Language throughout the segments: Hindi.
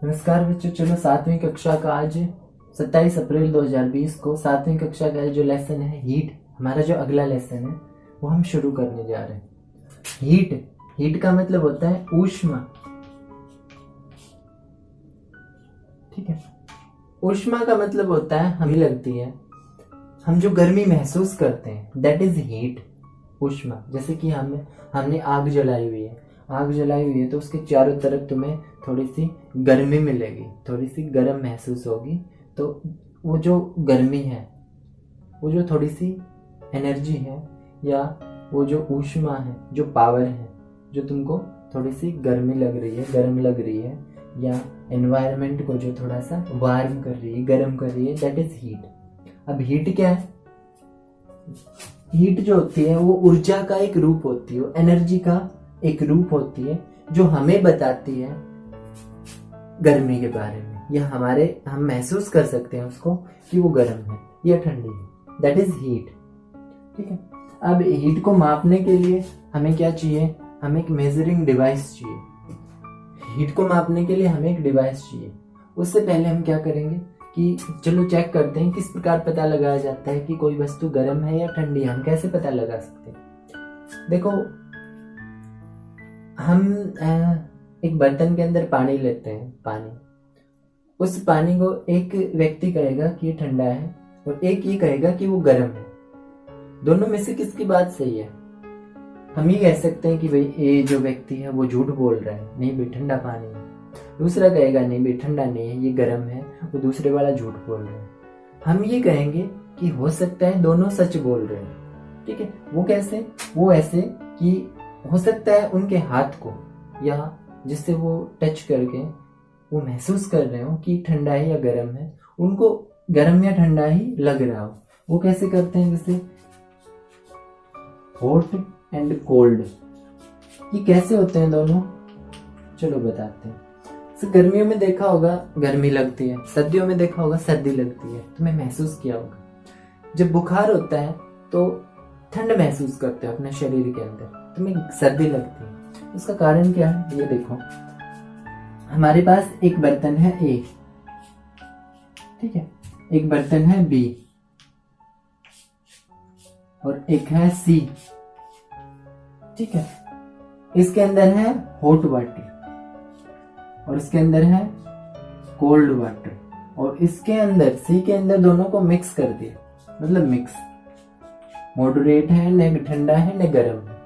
नमस्कार बच्चों, चलो 7वीं कक्षा का आज 27 अप्रैल 2020 को 7वीं कक्षा का जो लेसन है हीट, हमारा जो अगला लेसन है वो हम शुरू करने जा रहे हैं। हीट का मतलब होता है ऊष्मा। ठीक है, ऊष्मा का मतलब होता है हमें लगती है, हम जो गर्मी महसूस करते हैं, दैट इज हीट, ऊष्मा। जैसे कि हमने आग जलाई हुई है तो उसके चारों तरफ तुम्हें थोड़ी सी गर्मी मिलेगी, थोड़ी सी गर्म महसूस होगी। तो वो जो गर्मी है, वो जो थोड़ी सी एनर्जी है, या वो जो ऊष्मा है, जो पावर है, जो तुमको थोड़ी सी गर्मी लग रही है, गर्म लग रही है, या एनवायरनमेंट को जो थोड़ा सा वार्म कर रही है, गर्म कर रही है, दैट इज हीट। अब हीट क्या है? हीट जो होती है वो ऊर्जा का एक रूप होती है, एनर्जी का एक रूप होती है, जो हमें बताती है गर्मी के बारे में, या हम महसूस कर सकते हैं उसको कि वो गर्म है या ठंडी है, दैट इज हीट। ठीक है, अब हीट को मापने के लिए हमें क्या चाहिए? हमें एक मेजरिंग डिवाइस चाहिए। हीट को मापने के लिए हमें एक डिवाइस चाहिए। उससे पहले हम क्या करेंगे कि चलो चेक करते हैं किस प्रकार पता लगाया जाता है कि कोई वस्तु गर्म है या ठंडी है। हम कैसे पता लगा सकते हैं? देखो, हम एक बर्तन के अंदर पानी लेते हैं, पानी, उस पानी को एक व्यक्ति कहेगा कि ये ठंडा है और एक ये कहेगा कि वो गर्म है। दोनों में से किसकी बात सही है? हम ये कह सकते हैं कि भाई ये जो व्यक्ति है वो झूठ बोल रहा है, नहीं भाई ठंडा पानी है। दूसरा कहेगा नहीं भाई ठंडा नहीं है, ये गर्म है, वो दूसरे वाला झूठ बोल रहा है। हम ये कहेंगे कि हो सकता है दोनों सच बोल रहे हैं। ठीक है, वो कैसे? वो ऐसे कि हो सकता है उनके हाथ को या जिससे वो टच करके वो महसूस कर रहे हो कि ठंडा है या गर्म है, उनको गर्म या ठंडा ही लग रहा हो। वो कैसे करते हैं? जैसे हॉट एंड कोल्ड, ये कैसे होते हैं दोनों? चलो बताते हैं। तो गर्मियों में देखा होगा गर्मी लगती है, सर्दियों में देखा होगा सर्दी लगती है, तुम्हें महसूस किया होगा। जब बुखार होता है तो ठंड महसूस करते हो अपने शरीर के अंदर, तुम्हें सर्दी लगती है। उसका कारण क्या है? ये देखो, हमारे पास एक बर्तन है ए, ठीक है, एक बर्तन है बी और एक है सी। ठीक है, इसके अंदर है हॉट वाटर और इसके अंदर है कोल्ड वाटर, और इसके अंदर सी के अंदर दोनों को मिक्स कर दिया, मतलब मिक्स, मॉडरेट है, न ठंडा है न गर्म है।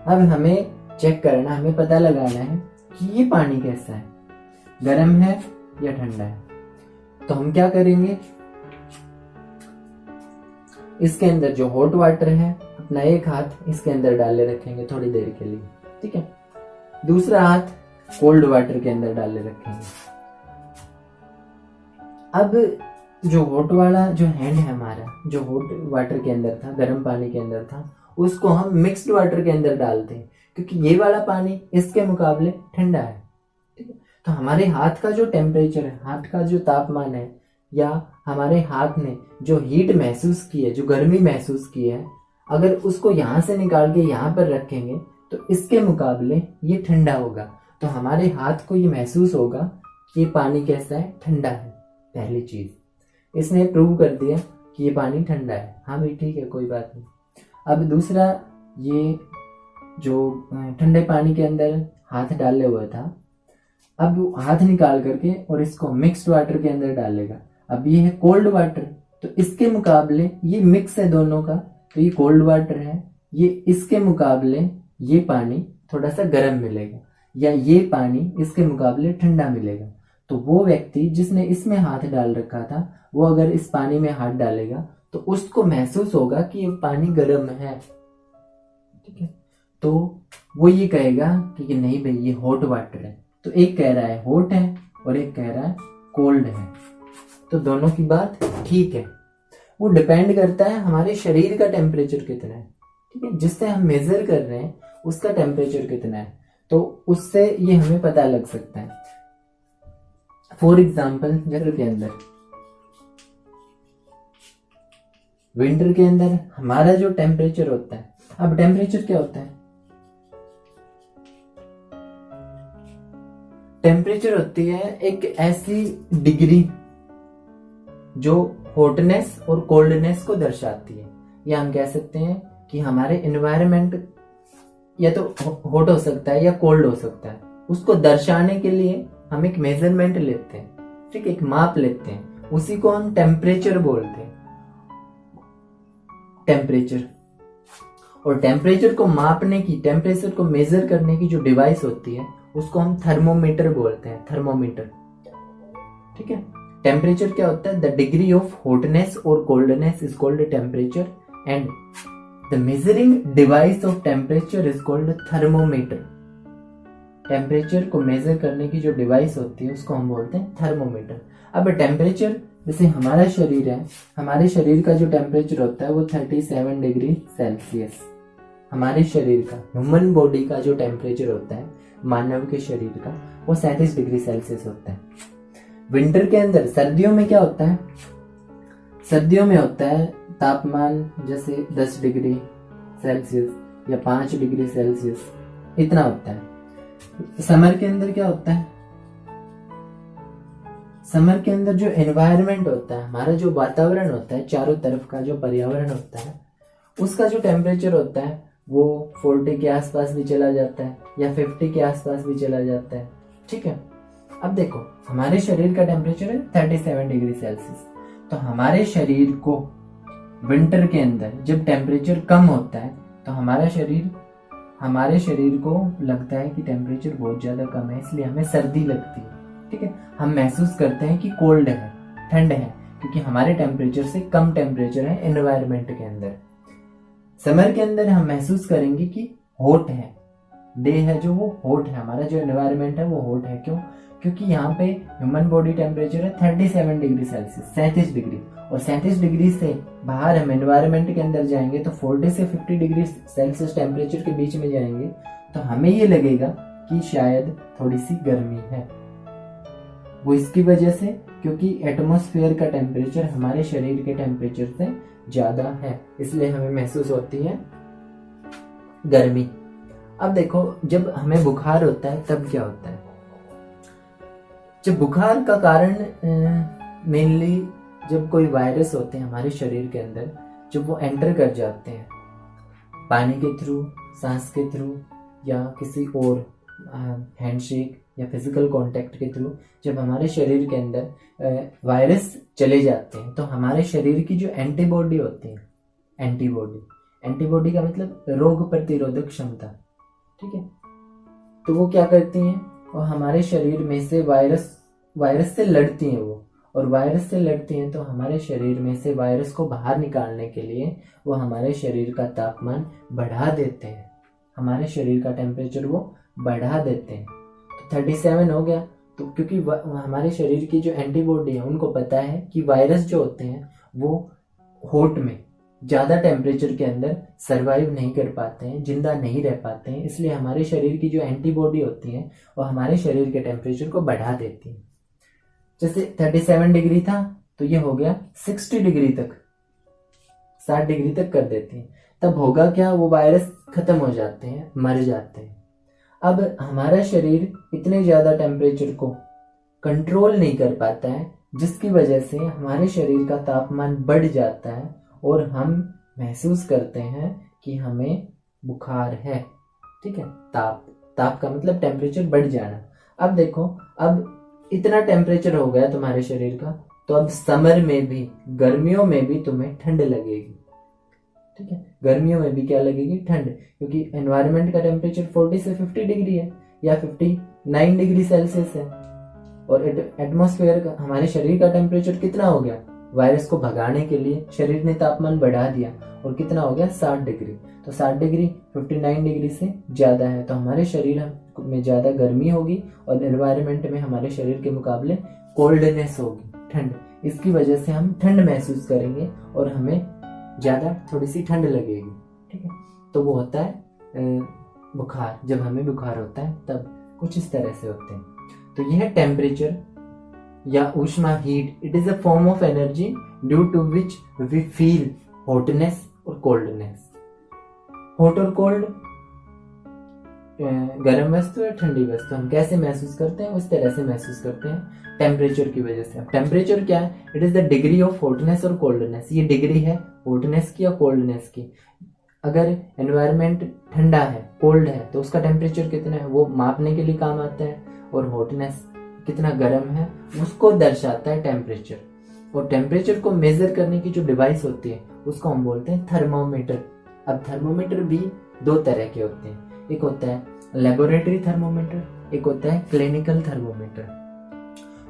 अब हमें चेक करना, हमें पता लगाना है कि ये पानी कैसा है, गर्म है या ठंडा है। तो हम क्या करेंगे, इसके अंदर जो हॉट वाटर है, अपना एक हाथ इसके अंदर डाले रखेंगे थोड़ी देर के लिए। ठीक है, दूसरा हाथ कोल्ड वाटर के अंदर डाले रखेंगे। अब जो हॉट वाला जो हैंड है हमारा, जो हॉट वाटर के अंदर था, गर्म पानी के अंदर था, उसको हम मिक्स्ड वाटर के अंदर डालते हैं, क्योंकि ये वाला पानी इसके मुकाबले ठंडा है। ठीक है, तो हमारे हाथ का जो टेम्परेचर है, हाथ का जो तापमान है, या हमारे हाथ ने जो हीट महसूस की है, जो गर्मी महसूस की है, अगर उसको यहाँ से निकाल के यहाँ पर रखेंगे तो इसके मुकाबले ये ठंडा होगा। तो हमारे हाथ को ये महसूस होगा कि ये पानी कैसा है, ठंडा है। पहली चीज इसने प्रूव कर दिया कि ये पानी ठंडा है। हाँ भाई ठीक है, कोई बात नहीं। अब दूसरा, ये जो ठंडे पानी के अंदर हाथ डाले हुआ था, अब वो हाथ निकाल करके और इसको मिक्स्ड वाटर के अंदर डालेगा। अब ये है कोल्ड वाटर, तो इसके मुकाबले ये मिक्स है दोनों का, तो ये कोल्ड वाटर है, ये इसके मुकाबले ये पानी थोड़ा सा गर्म मिलेगा, या ये पानी इसके मुकाबले ठंडा मिलेगा। तो वो व्यक्ति जिसने इसमें हाथ डाल रखा था, वो अगर इस पानी में हाथ डालेगा तो उसको महसूस होगा कि ये पानी गर्म है। ठीक है, तो वो ये कहेगा कि नहीं भाई ये हॉट वाटर है। तो एक कह रहा है हॉट है और एक कह रहा है कोल्ड है, तो दोनों की बात ठीक है। वो डिपेंड करता है हमारे शरीर का टेम्परेचर कितना है। ठीक है, जिससे हम मेजर कर रहे हैं उसका टेम्परेचर कितना है, तो उससे ये हमें पता लग सकता है। फॉर एग्जाम्पल, विंटर के अंदर, विंटर के अंदर हमारा जो टेम्परेचर होता है, अब टेम्परेचर क्या होता है? टेम्परेचर होती है एक ऐसी डिग्री जो हॉटनेस और कोल्डनेस को दर्शाती है, या हम कह सकते हैं कि हमारे एनवायरनमेंट या तो हॉट हो सकता है या कोल्ड हो सकता है, उसको दर्शाने के लिए हम एक मेजरमेंट लेते हैं, ठीक है, एक माप लेते हैं, उसी को हम टेम्परेचर बोलते हैं, टेम्परेचर। और टेम्परेचर को मापने की, टेम्परेचर को मेजर करने की जो डिवाइस होती है उसको हम थर्मोमीटर बोलते हैं, थर्मोमीटर, ठीक है। टेम्परेचर क्या होता है? द डिग्री ऑफ हॉटनेस और coldness is called temperature and the measuring device of temperature is called thermometer. Temperature को मेजर करने की जो डिवाइस होती है उसको हम बोलते हैं थर्मोमीटर। अब टेम्परेचर, जैसे हमारा शरीर है, हमारे शरीर का जो टेम्परेचर होता है वो 37 डिग्री सेल्सियस, हमारे शरीर का, ह्यूमन बॉडी का जो टेम्परेचर होता है मानव के शरीर का, वो 37 डिग्री सेल्सियस होता है। विंटर के अंदर, सर्दियों में क्या होता है? सर्दियों में होता है तापमान जैसे 10 डिग्री सेल्सियस या 5 डिग्री सेल्सियस, इतना होता है। समर के अंदर क्या होता है? समर के अंदर जो एनवायरनमेंट होता है, हमारा जो वातावरण होता है, चारों तरफ का जो पर्यावरण होता है, उसका जो टेम्परेचर होता है वो 40 के आसपास भी चला जाता है या 50 के आसपास भी चला जाता है, ठीक है। अब देखो, हमारे शरीर का टेम्परेचर है 37 डिग्री सेल्सियस, तो हमारे शरीर को विंटर के अंदर जब टेम्परेचर कम होता है तो हमारे शरीर को लगता है कि टेम्परेचर बहुत ज्यादा कम है, इसलिए हमें सर्दी लगती है, ठीक है। हम महसूस करते हैं कि कोल्ड है, ठंड है, क्योंकि हमारे टेम्परेचर से कम टेम्परेचर है एनवायरनमेंट के अंदर। समर के अंदर हम महसूस करेंगे कि हॉट है, डे है जो वो हॉट है, हमारा जो एनवायरनमेंट है वो हॉट है। क्यों? क्योंकि यहाँ पे ह्यूमन बॉडी टेम्परेचर है 37 डिग्री सेल्सियस, 37 डिग्री, और 37 डिग्री से बाहर हम एनवायरनमेंट के अंदर जाएंगे तो 40 से 50 डिग्री सेल्सियस टेम्परेचर के बीच में जाएंगे तो हमें ये लगेगा कि शायद थोड़ी सी गर्मी है। वो इसकी वजह से क्योंकि एटमॉस्फेयर का टेम्परेचर हमारे शरीर के टेम्परेचर से ज्यादा है, इसलिए हमें महसूस होती है गर्मी। अब देखो, जब हमें बुखार होता है तब क्या होता है? जब बुखार का कारण मेनली जब कोई वायरस होते हैं हमारे शरीर के अंदर, जब वो एंटर कर जाते हैं पानी के थ्रू, सांस के थ्रू या किसी और हैंडशेक या फिजिकल कांटेक्ट के थ्रू, जब हमारे शरीर के अंदर वायरस चले जाते हैं तो हमारे शरीर की जो एंटीबॉडी होती है, एंटीबॉडी का मतलब रोग प्रतिरोधक क्षमता, ठीक है, तो वो क्या करती हैं? और हमारे शरीर में से वायरस से लड़ती हैं वो, और वायरस से लड़ती हैं तो हमारे शरीर में से वायरस को बाहर निकालने के लिए वो हमारे शरीर का तापमान बढ़ा देते हैं, हमारे शरीर का टेम्परेचर वो बढ़ा देते हैं। तो 37 हो गया, तो क्योंकि हमारे शरीर की जो एंटीबॉडी है उनको पता है कि वायरस जो होते हैं वो हॉट में ज्यादा टेम्परेचर के अंदर सरवाइव नहीं कर पाते हैं, जिंदा नहीं रह पाते हैं, इसलिए हमारे शरीर की जो एंटीबॉडी होती है वो हमारे शरीर के टेम्परेचर को बढ़ा देती है। जैसे 37 डिग्री था तो ये हो गया 60 डिग्री तक, 60 डिग्री तक कर देती है। तब होगा क्या? वो वायरस खत्म हो जाते हैं, मर जाते हैं। अब हमारा शरीर इतने ज्यादा टेम्परेचर को कंट्रोल नहीं कर पाता है, जिसकी वजह से हमारे शरीर का तापमान बढ़ जाता है और हम महसूस करते हैं कि हमें बुखार है, ठीक है। ताप का मतलब टेम्परेचर बढ़ जाना। अब देखो, अब इतना टेम्परेचर हो गया तुम्हारे शरीर का, तो अब समर में भी, गर्मियों में भी तुम्हें ठंड लगेगी, ठीक है। गर्मियों में भी क्या लगेगी? ठंड, क्योंकि एनवायरनमेंट का टेम्परेचर 40 से 50 डिग्री है या 59 डिग्री सेल्सियस है, और एटमॉस्फेयर का, हमारे शरीर का टेम्परेचर कितना हो गया? वायरस को भगाने के लिए शरीर ने तापमान बढ़ा दिया, और कितना हो गया? 60 डिग्री। तो 60 डिग्री 59 डिग्री से ज्यादा है, तो हमारे शरीर में ज्यादा गर्मी होगी और एनवायरनमेंट में हमारे शरीर के मुकाबले कोल्डनेस होगी, ठंड। इसकी वजह से हम ठंड महसूस करेंगे और हमें ज्यादा थोड़ी सी ठंड लगेगी, ठीक है। तो वो होता है बुखार। जब हमें बुखार होता है तब कुछ इस तरह से होते हैं। तो यह टेम्परेचर या ऊष्मा, heat, it is a form of energy due to which we feel hotness और कोल्डनेस। हॉट और कोल्ड गर्म वस्तु है ठंडी वस्तु, हम कैसे महसूस करते हैं उस तरह से महसूस करते हैं टेम्परेचर की वजह से। अब टेम्परेचर क्या है? It is the degree of hotness और कोल्डनेस। ये डिग्री है हॉटनेस की और कोल्डनेस की। अगर एनवायरनमेंट ठंडा है, कोल्ड है, तो उसका टेम्परेचर कितना है वो मापने के लिए काम आता है, और हॉटनेस कितना गर्म है उसको दर्शाता है टेम्परेचर। और टेम्परेचर को मेजर करने की जो डिवाइस होती है उसको हम बोलते हैं थर्मोमीटर। अब थर्मोमीटर भी दो तरह के होते हैं, एक होता है लेबोरेटरी थर्मोमीटर, एक होता है क्लिनिकल थर्मोमीटर।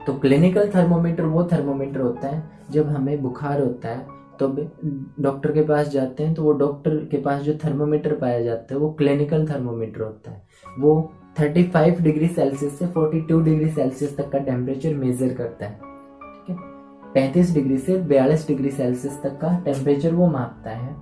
तो क्लिनिकल थर्मोमीटर वो थर्मोमीटर होता है जब हमें बुखार होता है तो डॉक्टर के पास जाते हैं, तो वो डॉक्टर के पास जो थर्मोमीटर पाया जाता है वो क्लिनिकल थर्मोमीटर होता है। वो 35 डिग्री सेल्सियस से 42 डिग्री सेल्सियस तक का टेम्परेचर मेजर करता है। ठीक है, 35 डिग्री से 42 डिग्री सेल्सियस तक का टेम्परेचर वो मापता है।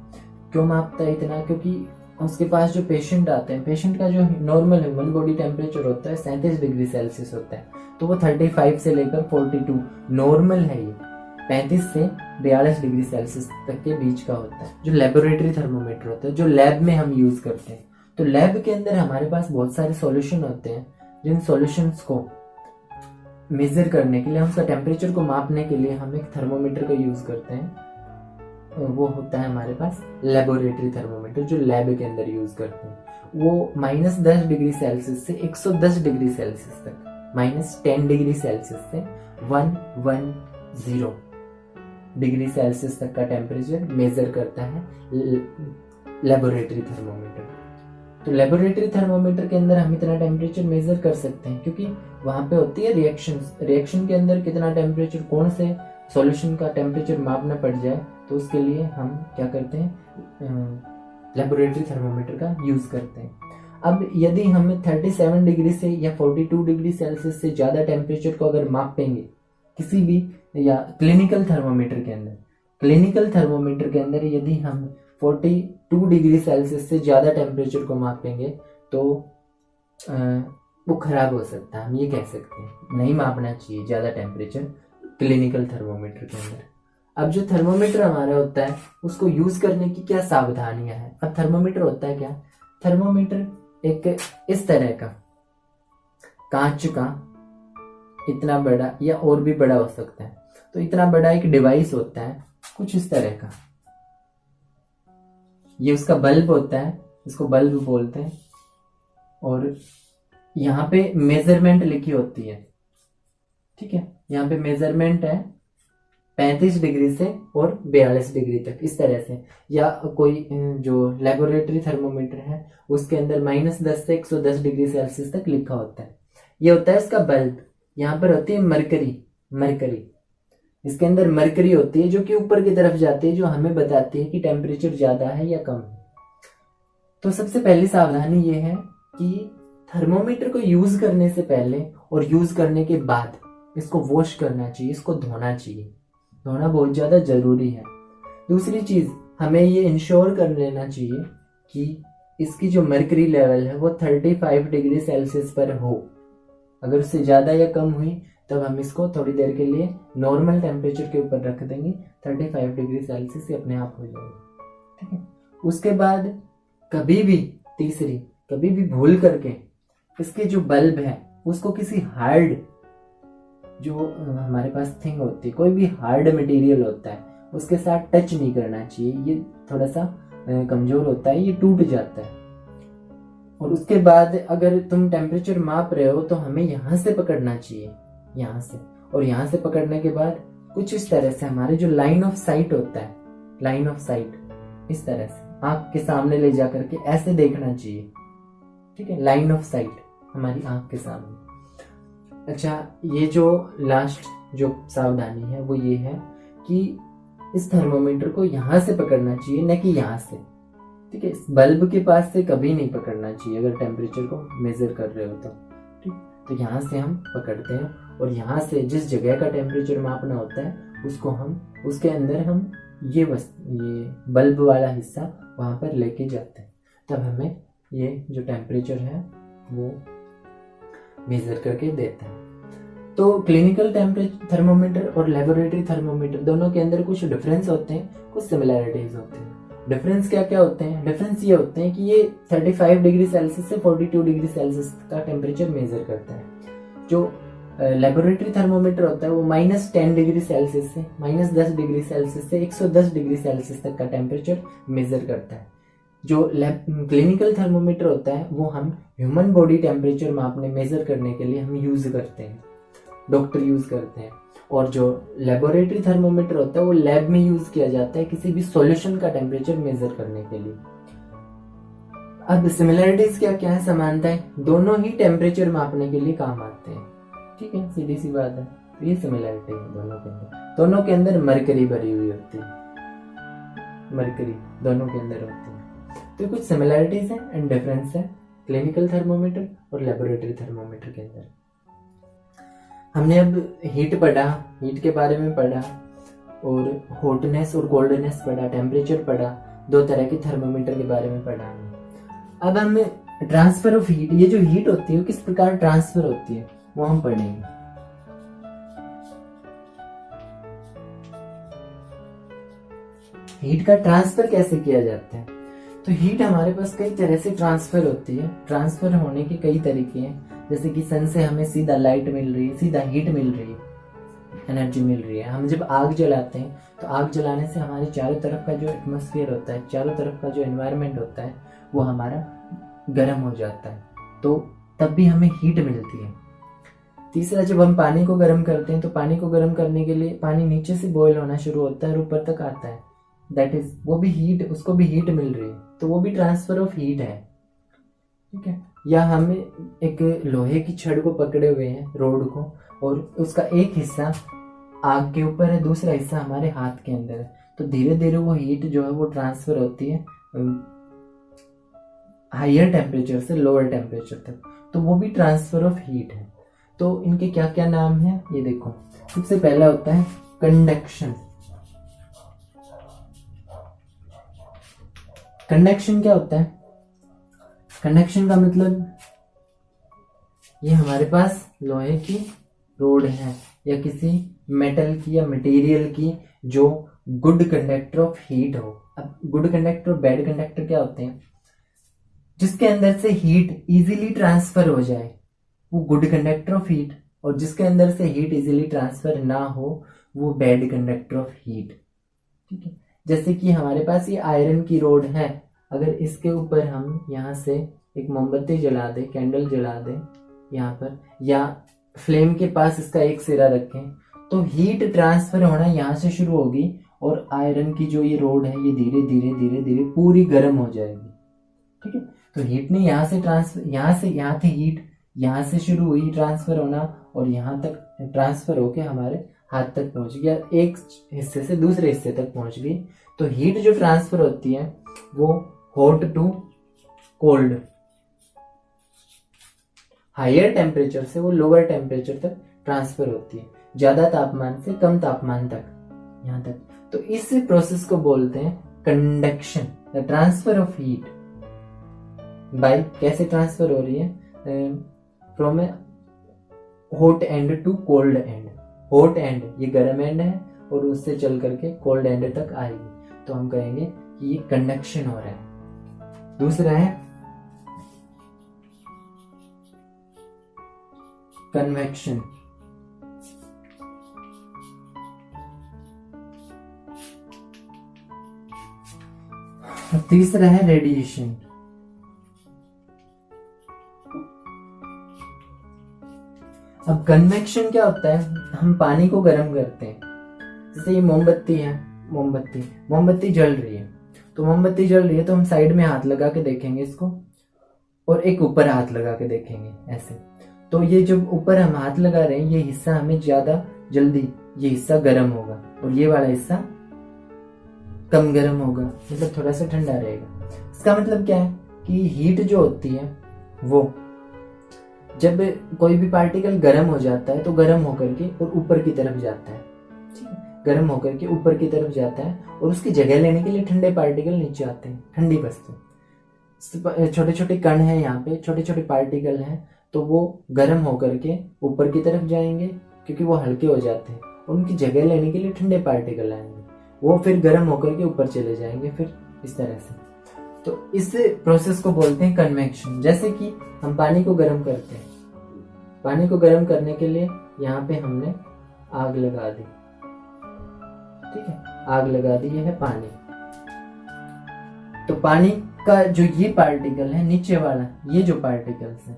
क्यों मापता है इतना? क्योंकि उसके पास जो पेशेंट आते हैं, पेशेंट का जो नॉर्मल ह्यूमन बॉडी टेम्परेचर होता है 37 डिग्री सेल्सियस होता है, तो वो 35 से लेकर 42 नॉर्मल है, ये 35 से 42 डिग्री सेल्सियस तक के बीच का होता है, जो लेबोरेटरी थर्मोमीटर होता है, जो लैब में हम यूज करते हैं। तो लैब के अंदर हमारे पास बहुत सारे सॉल्यूशन होते हैं, जिन सॉल्यूशंस को मेजर करने के लिए, उसका टेम्परेचर को मापने के लिए हम एक थर्मोमीटर का यूज करते हैं। वो होता है हमारे पास लेबोरेटरी थर्मोमीटर, जो लैब के अंदर यूज करते हैं। वो -10 डिग्री सेल्सियस से 110 डिग्री सेल्सियस तक, -10 डिग्री सेल्सियस से 110 डिग्री सेल्सियस तक का टेम्परेचर मेजर करता है लेबोरेटरी थर्मोमीटर। तो लेबोरेटरी थर्मोमीटर के अंदर हम इतना टेम्परेचर मेजर कर सकते हैं, क्योंकि वहां पे होती है रिएक्शन के अंदर कितना टेम्परेचर, कौन से सॉल्यूशन का टेम्परेचर मापना पड़ जाए, तो उसके लिए हम क्या करते हैं, लेबोरेटरी थर्मोमीटर का यूज करते हैं। अब यदि हम 37 डिग्री से या 42 डिग्री सेल्सियस से ज्यादा टेम्परेचर को अगर मापेंगे किसी भी, या क्लिनिकल थर्मोमीटर के अंदर, क्लिनिकल थर्मोमीटर के अंदर यदि हम 42 डिग्री सेल्सियस से ज्यादा टेम्परेचर को मापेंगे तो वो खराब हो सकता है, हम ये कह सकते हैं। नहीं मापना चाहिए ज्यादा टेम्परेचर क्लिनिकल थर्मोमीटर के अंदर। अब जो थर्मोमीटर हमारा होता है उसको यूज करने की क्या सावधानियां हैं? अब थर्मोमीटर होता है क्या? थर्मोमीटर एक इस तरह का कांच का इतना बड़ा या और भी बड़ा हो सकता है, तो इतना बड़ा एक डिवाइस होता है कुछ इस तरह का, ये उसका बल्ब होता है, इसको बल्ब बोलते हैं। और यहाँ पे मेजरमेंट लिखी होती है, ठीक है, यहाँ पे मेजरमेंट है 35 डिग्री से और 42 डिग्री तक, इस तरह से। या कोई जो लेबोरेटरी थर्मोमीटर है उसके अंदर -10 से 110 डिग्री सेल्सियस तक लिखा होता है। ये होता है इसका बल्ब। यहाँ पर होती है मरकरी, इसके अंदर मरकरी होती है जो कि ऊपर की तरफ जाती है, जो हमें बताती है कि टेम्परेचर ज्यादा है या कम है। तो सबसे पहली सावधानी ये है कि थर्मोमीटर को यूज करने से पहले और यूज करने के बाद इसको वॉश करना चाहिए, इसको धोना चाहिए, धोना बहुत ज्यादा जरूरी है। दूसरी चीज, हमें ये इंश्योर कर लेना चाहिए कि इसकी जो मरकरी लेवल है वो 35 डिग्री सेल्सियस पर हो। अगर उससे ज्यादा या कम हुई तब हम इसको थोड़ी देर के लिए नॉर्मल टेम्परेचर के ऊपर रख देंगे, 35 डिग्री सेल्सियस से अपने आप हो जाएगा, ठीक है। उसके बाद कभी भी भूल करके इसके जो बल्ब है उसको किसी हार्ड, जो हमारे पास थिंग होती है, कोई भी हार्ड मटेरियल होता है उसके साथ टच नहीं करना चाहिए। ये थोड़ा सा कमजोर होता है, ये टूट जाता है। और उसके बाद अगर तुम टेम्परेचर माप रहे हो तो हमें यहाँ से पकड़ना चाहिए, यहाँ से, और यहाँ से पकड़ने के बाद कुछ इस तरह से हमारे जो लाइन ऑफ साइट होता है, लाइन ऑफ साइट इस तरह से आंख के सामने ले जा करके ऐसे देखना चाहिए, ठीक है, लाइन ऑफ साइट हमारी आंख के सामने। अच्छा, ये जो लास्ट जो सावधानी है वो ये है कि इस थर्मोमीटर को यहाँ से पकड़ना चाहिए, न कि यहाँ से, ठीक है। बल्ब के पास से कभी नहीं पकड़ना चाहिए अगर टेम्परेचर को मेजर कर रहे हो तो, ठीक। तो यहाँ से हम पकड़ते हैं और यहाँ से जिस जगह का टेम्परेचर मापना होता है उसको हम, उसके अंदर हम ये बल्ब वाला हिस्सा वहां पर लेके जाते हैं, तब हमें ये जो टेम्परेचर है वो मेजर करके देता है। तो क्लिनिकल थर्मोमीटर और लेबोरेटरी थर्मोमीटर दोनों के अंदर कुछ डिफरेंस होते हैं, कुछ सिमिलैरिटीज होते हैं। डिफरेंस क्या क्या होते हैं? डिफरेंस ये होते हैं कि ये 35 डिग्री सेल्सियस से 42 डिग्री सेल्सियस का टेम्परेचर मेजर करता है। जो लेबोरेटरी थर्मोमीटर होता है वो -10 डिग्री सेल्सियस से -10 डिग्री सेल्सियस से 110 डिग्री सेल्सियस तक का टेम्परेचर मेजर करता है। जो क्लिनिकल थर्मोमीटर होता है वो हम ह्यूमन बॉडी टेम्परेचर मापने मेजर करने के लिए हम यूज करते हैं, डॉक्टर यूज करते हैं। और जो लेबोरेटरी थर्मोमीटर होता है वो लैब में यूज किया जाता है किसी भी सॉल्यूशन का टेम्परेचर मेजर करने के लिए। अब सिमिलरिटीज क्या क्या है, समानताएं? दोनों ही टेम्परेचर मापने के लिए काम आते हैं, ठीक है, सीधी सी बात है। तो ये सिमिलरिटी है दोनों के अंदर। दोनों के अंदर मरकरी भरी हुई होती है, मरकरी दोनों के अंदर होती है। तो कुछ सिमिलरिटीज है एंड डिफरेंस है क्लिनिकल थर्मोमीटर और लेबोरेटरी थर्मोमीटर के अंदर। हमने अब हीट पढ़ा, हीट के बारे में पढ़ा, और हॉटनेस और कोल्डनेस पढ़ा, टेम्परेचर पढ़ा, दो तरह के थर्मोमीटर के बारे में पढ़ा हमने। अब हम ट्रांसफर ऑफ हीट, ये जो हीट होती है वो किस प्रकार ट्रांसफर होती है वो हम पढ़ेंगे। हीट का ट्रांसफर कैसे किया जाता है? तो हीट हमारे पास कई तरह से ट्रांसफर होती है। ट्रांसफर होने के कई तरीके हैं, जैसे कि सन से हमें सीधा लाइट मिल रही है, सीधा हीट मिल रही है, एनर्जी मिल रही है। हम जब आग जलाते हैं तो आग जलाने से हमारे चारों तरफ का जो एटमॉस्फेयर होता है, चारों तरफ का जो एनवायरनमेंट होता है वो हमारा गर्म हो जाता है, तो तब भी हमें हीट मिलती है। तीसरा, जब हम पानी को गर्म करते हैं तो पानी को गर्म करने के लिए पानी नीचे से बॉयल होना शुरू होता है और ऊपर तक आता है, दैट इज वो भी हीट, उसको भी हीट मिल रही है, तो वो भी ट्रांसफर ऑफ हीट है, ठीक है। या हमें एक लोहे की छड़ को पकड़े हुए हैं, रोड को, और उसका एक हिस्सा आग के ऊपर है, दूसरा हिस्सा हमारे हाथ के अंदर है, तो धीरे धीरे वो हीट जो है वो ट्रांसफर होती है हायर टेम्परेचर से लोअर टेम्परेचर तक, तो वो भी ट्रांसफर ऑफ हीट है। तो इनके क्या क्या नाम है ये देखो। सबसे पहला होता है कंडक्शन। कंडक्शन क्या होता है? कंडक्शन का मतलब ये हमारे पास लोहे की रोड है या किसी मेटल की या मटेरियल की जो गुड कंडक्टर ऑफ हीट हो। अब गुड कंडक्टर और बैड कंडक्टर क्या होते हैं? जिसके अंदर से हीट इजीली ट्रांसफर हो जाए वो गुड कंडक्टर ऑफ हीट, और जिसके अंदर से हीट इजीली ट्रांसफर ना हो वो बैड कंडक्टर ऑफ हीट, ठीक है। जैसे कि हमारे पास ये आयरन की रोड है, अगर इसके ऊपर हम यहाँ से एक मोमबत्ती जला दे, कैंडल जला दे यहाँ पर, या फ्लेम के पास इसका एक सिरा रखें, तो हीट ट्रांसफर होना यहाँ से शुरू होगी और आयरन की जो ये रोड है ये धीरे धीरे धीरे धीरे पूरी गर्म हो जाएगी, ठीक है। तो हीट ने यहाँ से ट्रांसफर, यहाँ से हीट यहाँ से शुरू हुई ट्रांसफर होना और यहाँ तक ट्रांसफर होके हमारे हाथ तक पहुंच गया, एक हिस्से से दूसरे हिस्से तक पहुंच गई। तो हीट जो ट्रांसफर होती है वो hot to cold, higher temperature से वो लोअर टेम्परेचर तक ट्रांसफर होती है, ज्यादा तापमान से कम तापमान तक, यहाँ तक। तो इस प्रोसेस को बोलते हैं conduction, the transfer of heat by, कैसे ट्रांसफर हो रही है, from a hot end to cold end. Hot end ये गर्म एंड है और उससे चल करके कोल्ड एंड तक आएगी, तो हम कहेंगे कि ये कंडक्शन हो रहा है। दूसरा है कन्वेक्शन। तीसरा है रेडिएशन। अब कन्वेक्शन क्या होता है? हम पानी को गर्म करते हैं, जैसे ये मोमबत्ती है, मोमबत्ती जल रही है, तो मोमबत्ती जल रही है तो हम साइड में हाथ लगा के देखेंगे इसको, और एक ऊपर हाथ लगा के देखेंगे ऐसे। तो ये जब ऊपर हम हाथ लगा रहे हैं ये हिस्सा हमें ज्यादा जल्दी, ये हिस्सा गर्म होगा और ये वाला हिस्सा कम गर्म होगा, मतलब थोड़ा सा ठंडा रहेगा। इसका मतलब क्या है कि हीट जो होती है वो जब कोई भी पार्टिकल गर्म हो जाता है तो गर्म होकर के और ऊपर की तरफ जाता है, ठीक है, गर्म होकर के ऊपर की तरफ जाता है और उसकी जगह लेने के लिए ठंडे पार्टिकल नीचे आते हैं, ठंडी वस्तु, छोटे छोटे कण हैं यहाँ पे, छोटे छोटे पार्टिकल हैं, तो वो गर्म होकर के ऊपर की तरफ जाएंगे क्योंकि वो हल्के हो जाते हैं, उनकी जगह लेने के लिए ठंडे पार्टिकल आएंगे, वो फिर गर्म होकर के ऊपर चले जाएंगे, फिर इस तरह से। तो इस प्रोसेस को बोलते हैं कन्वेक्शन। जैसे कि हम पानी को गर्म करते हैं, पानी को गर्म करने के लिए यहाँ पे हमने आग लगा दी, ठीक है, आग लगा दी, ये है पानी। तो पानी का जो ये पार्टिकल है नीचे वाला, ये जो पार्टिकल्स है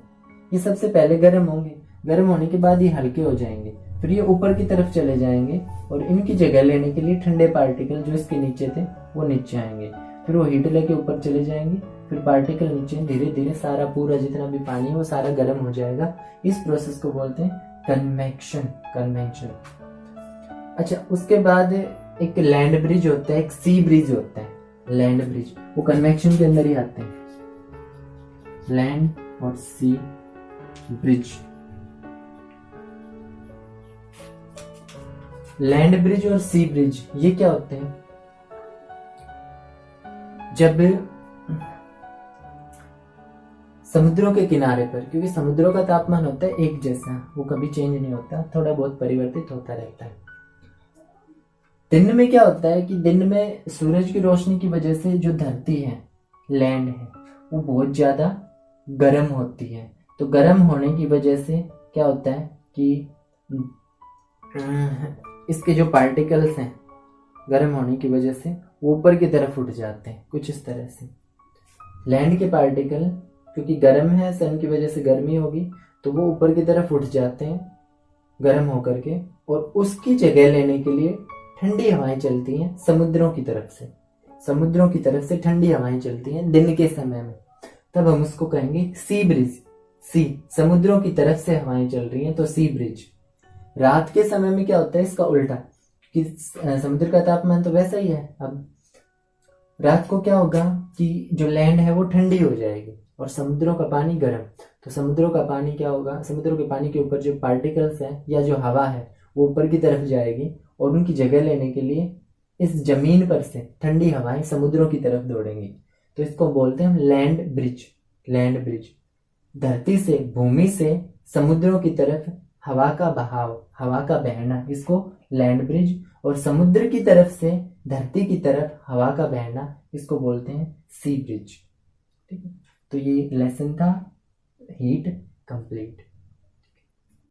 ये सबसे पहले गर्म होंगे, गर्म होने के बाद ये हल्के हो जाएंगे, फिर ये ऊपर की तरफ चले जाएंगे और इनकी जगह लेने के लिए ठंडे पार्टिकल जो इसके नीचे थे वो नीचे आएंगे, फिर वो हीट लेके ऊपर चले जाएंगे, फिर पार्टिकल नीचे धीरे धीरे सारा पूरा जितना भी पानी है वो सारा गर्म हो जाएगा। इस प्रोसेस को बोलते हैं कन्वेक्शन, कन्वेक्शन। अच्छा, उसके बाद एक लैंड ब्रिज होता है, एक सी ब्रिज होता है। लैंड ब्रिज वो कन्वेक्शन के अंदर ही आते हैं, लैंड और सी ब्रिज। लैंड ब्रिज और सी ब्रिज ये क्या होते हैं? जब समुद्रों के किनारे पर, क्योंकि समुद्रों का तापमान होता है एक जैसा, वो कभी चेंज नहीं होता, थोड़ा बहुत परिवर्तित होता रहता है। दिन में क्या होता है कि दिन में सूरज की रोशनी की वजह से जो धरती है, लैंड है, वो बहुत ज्यादा गर्म होती है। तो गर्म होने की वजह से क्या होता है कि इसके जो पार्टिकल्स हैं गर्म होने की वजह से वो ऊपर की तरफ उठ जाते हैं, कुछ इस तरह से। लैंड के पार्टिकल क्योंकि गर्म है, सन की वजह से गर्मी होगी, तो वो ऊपर की तरफ उठ जाते हैं गर्म होकर के, और उसकी जगह लेने के लिए ठंडी हवाएं चलती हैं समुद्रों की तरफ से। समुद्रों की तरफ से ठंडी हवाएं चलती हैं दिन के समय में, तब हम उसको कहेंगे सी ब्रिज। सी, समुद्रों की तरफ से हवाएं चल रही हैं तो सी ब्रिज। रात के समय में क्या होता है इसका उल्टा, कि समुद्र का तापमान तो वैसा ही है, अब रात को क्या होगा कि जो लैंड है वो ठंडी हो जाएगी और समुद्रों का पानी गर्म। तो समुद्रों का पानी क्या होगा, समुद्रों के पानी के ऊपर जो पार्टिकल्स है या जो हवा है वो ऊपर की तरफ जाएगी और उनकी जगह लेने के लिए इस जमीन पर से ठंडी हवाएं समुद्रों की तरफ दौड़ेंगी। तो इसको बोलते हैं लैंड ब्रिज। लैंड ब्रिज, धरती से, भूमि से समुद्रों की तरफ हवा का बहाव, हवा का बहना, इसको लैंड ब्रिज, और समुद्र की तरफ से धरती की तरफ हवा का बहना, इसको बोलते हैं सी ब्रिज। ठीक है, तो ये लेसन था हीट कंप्लीट।